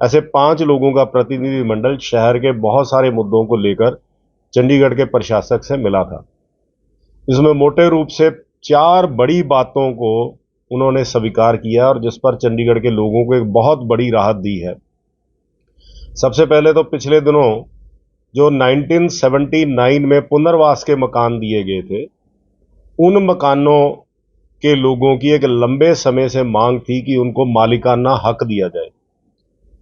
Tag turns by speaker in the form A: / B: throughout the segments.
A: ऐसे 5 लोगों का प्रतिनिधिमंडल शहर के बहुत सारे मुद्दों को लेकर चंडीगढ़ के प्रशासक से मिला था। इसमें मोटे रूप से 4 बड़ी बातों को उन्होंने स्वीकार किया और जिस पर चंडीगढ़ के लोगों को एक बहुत बड़ी राहत दी है। सबसे पहले तो पिछले दिनों जो 1979 में पुनर्वास के मकान दिए गए थे, उन मकानों के लोगों की एक लंबे समय से मांग थी कि उनको मालिकाना हक दिया जाए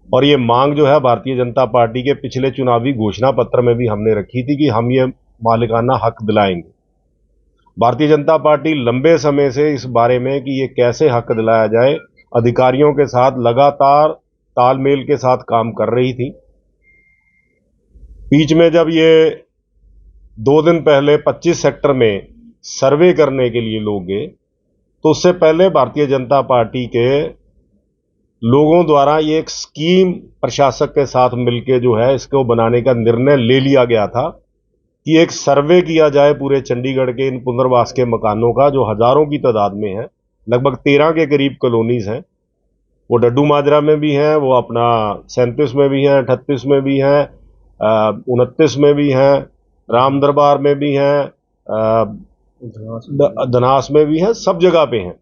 A: और ये मांग जो है भारतीय जनता पार्टी के पिछले चुनावी घोषणा पत्र में भी हमने रखी थी कि हम ये मालिकाना हक दिलाएंगे। भारतीय जनता पार्टी लंबे समय से इस बारे में कि ये कैसे हक दिलाया जाए अधिकारियों के साथ लगातार तालमेल के साथ काम कर रही थी। बीच में जब ये 2 दिन पहले 25 सेक्टर में सर्वे करने के लिए लोग गए तो उससे पहले भारतीय जनता पार्टी के लोगों द्वारा ये एक स्कीम प्रशासक के साथ मिलकर जो है इसको बनाने का निर्णय ले लिया गया था कि एक सर्वे किया जाए पूरे चंडीगढ़ के इन पुनर्वास के मकानों का, जो हजारों की तादाद में है, लगभग 13 के करीब कॉलोनीज हैं। वो डड्डू माजरा में भी हैं, वो अपना 37 में भी हैं, 38 में भी हैं, 29 में भी हैं, राम दरबार में भी हैं, धनास में भी हैं, सब जगह पे हैं।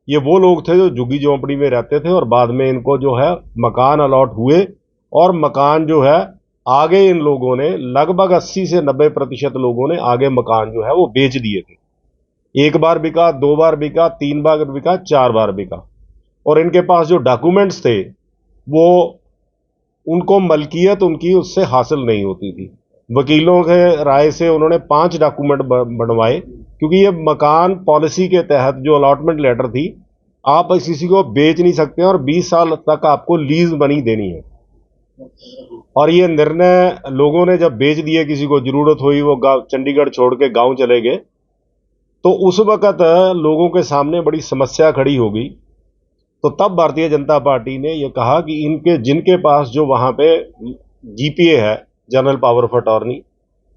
A: ये वो लोग थे जो झुग्गी झोंपड़ी में रहते थे और बाद में इनको जो है मकान अलॉट हुए और मकान जो है आगे इन लोगों ने लगभग 80 से 90% लोगों ने आगे मकान जो है वो बेच दिए थे। 1 बार बिका, 2 बार बिका, 3 बार बिका, 4 बार बिका और इनके पास जो डॉक्यूमेंट्स थे वो उनको मलकियत उनकी उससे हासिल नहीं होती थी। वकीलों के राय से उन्होंने 5 डॉक्यूमेंट बनवाए क्योंकि ये मकान पॉलिसी के तहत जो अलॉटमेंट लेटर थी, आप किसी को बेच नहीं सकते और 20 साल तक आपको लीज बनी देनी है। और ये निर्णय लोगों ने जब बेच दिए, किसी को जरूरत हुई वो चंडीगढ़ छोड़ के गांव चले गए, तो उस वक्त लोगों के सामने बड़ी समस्या खड़ी हो गई। तो तब भारतीय जनता पार्टी ने ये कहा कि इनके जिनके पास जो वहां पे जीपीए है, जनरल पावर ऑफ अटॉर्नी,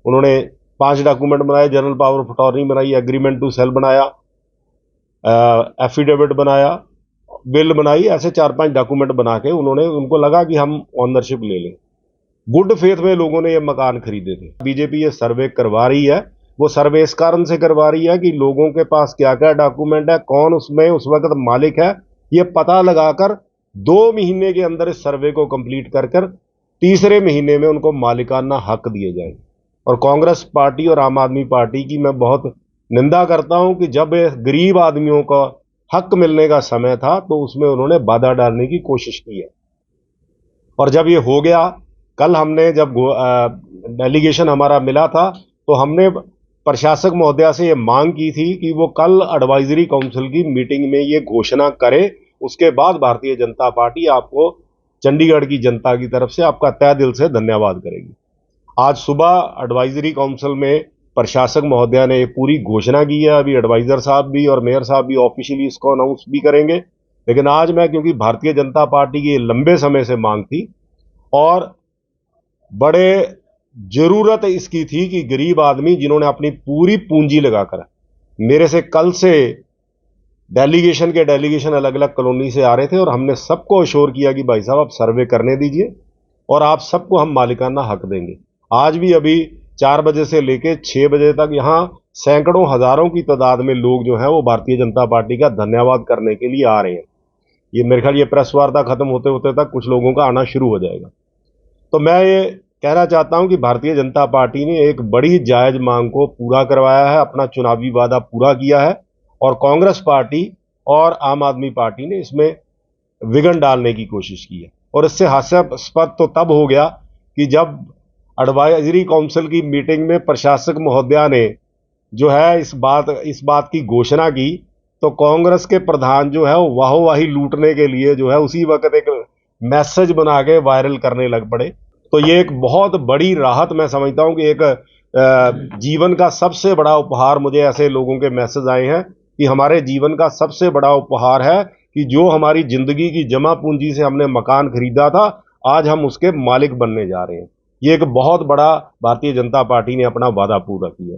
A: उन्होंने 5 डॉक्यूमेंट बनाए, जनरल पावर ऑफ अटॉर्नी बनाई, एग्रीमेंट टू सेल बनाया, एफिडेविट बनाया, बिल बनाई, ऐसे 4-5 डॉक्यूमेंट बना के उन्होंने उनको लगा कि हम ऑनरशिप ले लें। गुड फेथ में लोगों ने ये मकान खरीदे थे। बीजेपी ये सर्वे करवा रही है, वो सर्वे इस कारण से करवा रही है कि लोगों के पास क्या क्या डॉक्यूमेंट है, कौन उसमें उस वक्त मालिक है, ये पता लगाकर 2 महीने के अंदर इस सर्वे को कंप्लीट कर तीसरे महीने में उनको मालिकाना हक दिए जाए। और कांग्रेस पार्टी और आम आदमी पार्टी की मैं बहुत निंदा करता हूं कि जब गरीब आदमियों का हक मिलने का समय था तो उसमें उन्होंने बाधा डालने की कोशिश की है। और जब ये हो गया, कल हमने जब डेलीगेशन हमारा मिला था तो हमने प्रशासक महोदया से ये मांग की थी कि वो कल एडवाइजरी काउंसिल की मीटिंग में ये घोषणा करे, उसके बाद भारतीय जनता पार्टी आपको चंडीगढ़ की जनता की तरफ से आपका तहे दिल से धन्यवाद करेगी। आज सुबह एडवाइजरी काउंसिल में प्रशासक महोदया ने पूरी घोषणा की है। अभी एडवाइजर साहब भी और मेयर साहब भी ऑफिशियली इसको अनाउंस भी करेंगे, लेकिन आज मैं, क्योंकि भारतीय जनता पार्टी की लंबे समय से मांग थी और बड़े जरूरत इसकी थी कि गरीब आदमी जिन्होंने अपनी पूरी पूंजी लगाकर, मेरे से कल से डेलीगेशन अलग अलग कॉलोनी से आ रहे थे और हमने सबको अश्योर किया कि भाई साहब आप सर्वे करने दीजिए और आप सबको हम मालिकाना हक देंगे। आज भी अभी 4 बजे से लेकर 6 बजे तक यहाँ सैकड़ों हजारों की तादाद में लोग जो है वो भारतीय जनता पार्टी का धन्यवाद करने के लिए आ रहे हैं। ये मेरे ख्याल ये प्रेस वार्ता खत्म होते होते तक कुछ लोगों का आना शुरू हो जाएगा। तो मैं ये कहना चाहता हूं कि भारतीय जनता पार्टी ने एक बड़ी जायज मांग को पूरा करवाया है, अपना चुनावी वादा पूरा किया है और कांग्रेस पार्टी और आम आदमी पार्टी ने इसमें विघन डालने की कोशिश की है। और इससे हास्यास्पद तो तब हो गया कि जब एडवाइजरी काउंसिल की मीटिंग में प्रशासक महोदया ने जो है इस बात की घोषणा की तो कांग्रेस के प्रधान जो है वो वाहवाही लूटने के लिए जो है उसी वक्त एक मैसेज बना के वायरल करने लग पड़े। तो ये एक बहुत बड़ी राहत मैं समझता हूं कि एक जीवन का सबसे बड़ा उपहार, मुझे ऐसे लोगों के मैसेज आए हैं कि हमारे जीवन का सबसे बड़ा उपहार है कि जो हमारी जिंदगी की जमा पूंजी से हमने मकान खरीदा था, आज हम उसके मालिक बनने जा रहे हैं। ये एक बहुत बड़ा भारतीय जनता पार्टी ने अपना वादा पूरा किया।